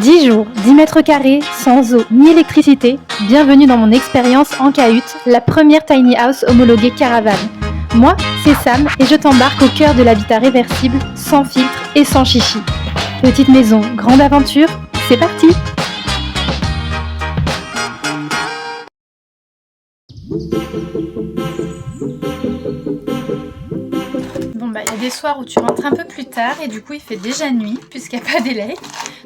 10 jours, 10 mètres carrés, sans eau ni électricité. Bienvenue dans mon expérience en cahute, la première tiny house homologuée caravane. Moi, c'est Sam et je t'embarque au cœur de l'habitat réversible, sans filtre et sans chichi. Petite maison, grande aventure, c'est parti! Bon bah il y a des soirs où tu rentres un peu plus tard et du coup il fait déjà nuit puisqu'il n'y a pas d'élec.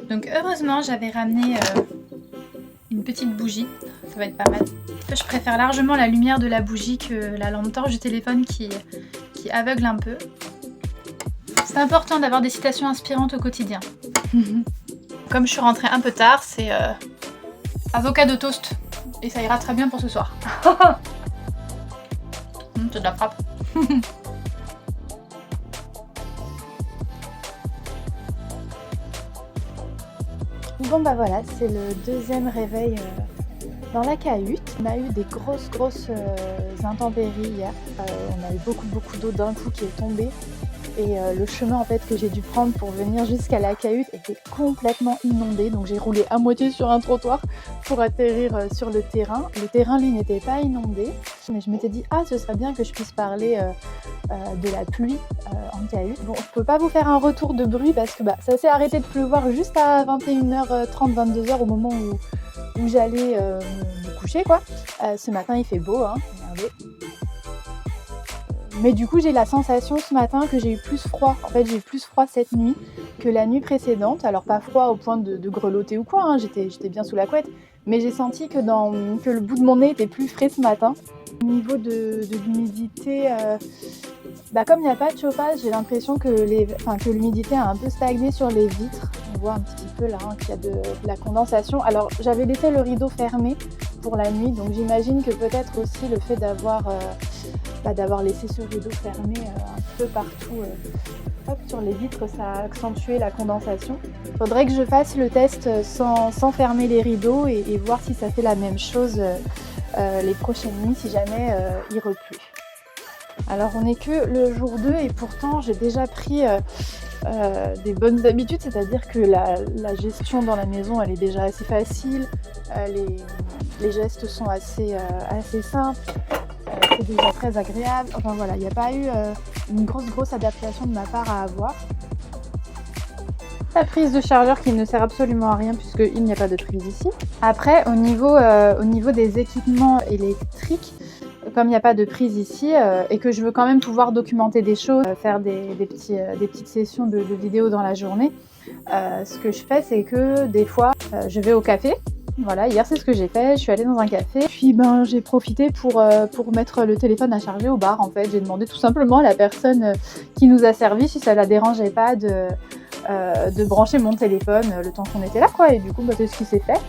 Donc heureusement j'avais ramené une petite bougie, ça va être pas mal. Je préfère largement la lumière de la bougie que la lampe torche du téléphone qui aveugle un peu. C'est important d'avoir des citations inspirantes au quotidien. Comme je suis rentrée un peu tard, c'est avocat de toast et ça ira très bien pour ce soir. C'est de la frappe. Bon bah voilà, c'est le deuxième réveil dans la cahute. On a eu des grosses intempéries hier. On a eu beaucoup d'eau d'un coup qui est tombée. Et le chemin en fait que j'ai dû prendre pour venir jusqu'à la cahute était complètement inondé. Donc j'ai roulé à moitié sur un trottoir pour atterrir sur le terrain. Le terrain lui n'était pas inondé. Mais je m'étais dit ce serait bien que je puisse parler de la pluie en cahute. Bon, je peux pas vous faire un retour de bruit parce que ça s'est arrêté de pleuvoir juste à 21h30, 22h au moment où j'allais me coucher quoi. Ce matin il fait beau, regardez. Mais du coup j'ai la sensation ce matin que j'ai eu plus froid. En fait j'ai eu plus froid cette nuit que la nuit précédente. Alors pas froid au point de grelotter ou quoi, j'étais bien sous la couette. Mais j'ai senti que le bout de mon nez était plus frais ce matin. Au niveau de l'humidité, comme il n'y a pas de chauffage, j'ai l'impression que l'humidité a un peu stagné sur les vitres. On voit un petit peu là qu'il y a de la condensation. Alors j'avais laissé le rideau fermé pour la nuit, donc j'imagine que peut-être aussi le fait d'avoir laissé ce rideau fermé un peu partout sur les vitres, ça a accentué la condensation. Il faudrait que je fasse le test sans fermer les rideaux et voir si ça fait la même chose les prochaines nuits si jamais il repleut. Alors on n'est que le jour 2 et pourtant j'ai déjà pris des bonnes habitudes, c'est-à-dire que la gestion dans la maison elle est déjà assez facile, les gestes sont assez simples. C'est déjà très agréable. Enfin voilà, il n'y a pas eu une grosse adaptation de ma part à avoir. La prise de chargeur qui ne sert absolument à rien puisqu'il n'y a pas de prise ici. Après, au niveau des équipements électriques, comme il n'y a pas de prise ici et que je veux quand même pouvoir documenter des choses, faire des petites sessions de vidéos dans la journée, ce que je fais c'est que des fois je vais au café. Voilà, hier c'est ce que j'ai fait, je suis allée dans un café, puis j'ai profité pour mettre le téléphone à charger au bar en fait. J'ai demandé tout simplement à la personne qui nous a servi si ça la dérangeait pas de brancher mon téléphone le temps qu'on était là quoi, et du coup c'est ce qui s'est fait.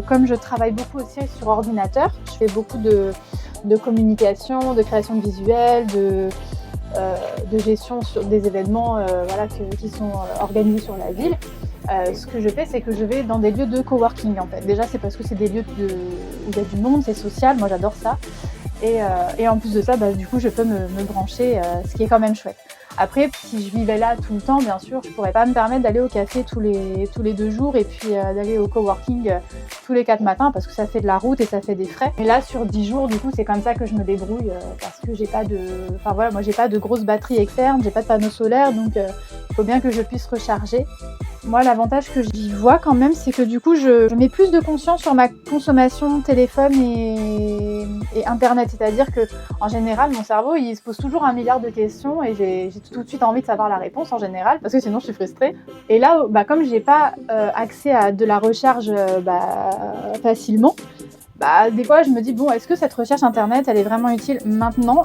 Comme je travaille beaucoup aussi sur ordinateur, je fais beaucoup de communication, de création de visuels, de gestion sur des événements qui sont organisés sur la ville. Ce que je fais, c'est que je vais dans des lieux de coworking en fait. Déjà, c'est parce que c'est des lieux où il y a du monde, c'est social, moi j'adore ça. Et en plus de ça, du coup, je peux me brancher, ce qui est quand même chouette. Après, si je vivais là tout le temps, bien sûr, je pourrais pas me permettre d'aller au café tous les 2 jours et puis d'aller au coworking tous les 4 matins parce que ça fait de la route et ça fait des frais. Mais là, sur 10 jours, du coup, c'est comme ça que je me débrouille parce que j'ai pas moi j'ai pas de grosse batterie externe, j'ai pas de panneau solaire, donc il faut bien que je puisse recharger. Moi, l'avantage que j'y vois quand même, c'est que du coup, je mets plus de conscience sur ma consommation de téléphone et internet. C'est-à-dire que, en général, mon cerveau, il se pose toujours 1 milliard de questions et j'ai tout de suite envie de savoir la réponse en général, parce que sinon je suis frustrée. Et là, comme j'ai pas accès à de la recharge facilement, des fois je me dis est-ce que cette recherche internet elle est vraiment utile maintenant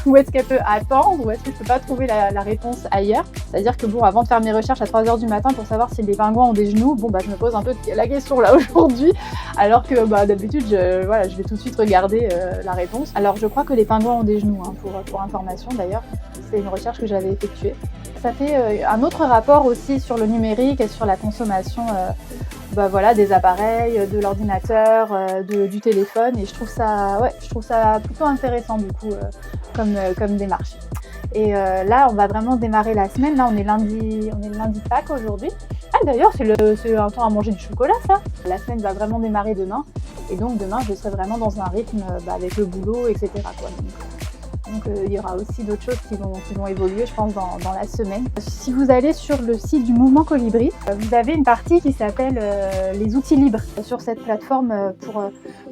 ou est-ce qu'elle peut attendre ou est-ce que je peux pas trouver la réponse ailleurs. C'est-à-dire que avant de faire mes recherches à 3h du matin pour savoir si les pingouins ont des genoux, je me pose un peu la question là aujourd'hui, alors que d'habitude je vais tout de suite regarder la réponse. Alors je crois que les pingouins ont des genoux pour information d'ailleurs, c'est une recherche que j'avais effectuée. Ça fait un autre rapport aussi sur le numérique et sur la consommation des appareils, de l'ordinateur, du téléphone, et je trouve ça plutôt intéressant du coup comme démarche. Et là on va vraiment démarrer la semaine. Là on est lundi de Pâques aujourd'hui. Ah d'ailleurs, c'est un temps à manger du chocolat, ça. La semaine va vraiment démarrer demain. Et donc demain, je serai vraiment dans un rythme avec le boulot, etc. quoi. Donc il y aura aussi d'autres choses qui vont évoluer, je pense, dans la semaine. Si vous allez sur le site du Mouvement Colibri, vous avez une partie qui s'appelle les outils libres sur cette plateforme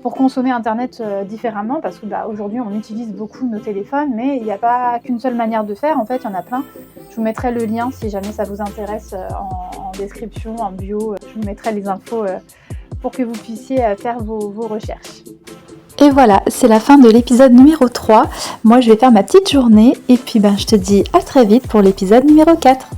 pour consommer Internet différemment, parce que aujourd'hui on utilise beaucoup nos téléphones, mais il n'y a pas qu'une seule manière de faire, en fait il y en a plein. Je vous mettrai le lien si jamais ça vous intéresse en description, en bio, je vous mettrai les infos pour que vous puissiez faire vos recherches. Et voilà, c'est la fin de l'épisode numéro 3. Moi, je vais faire ma petite journée et puis je te dis à très vite pour l'épisode numéro 4.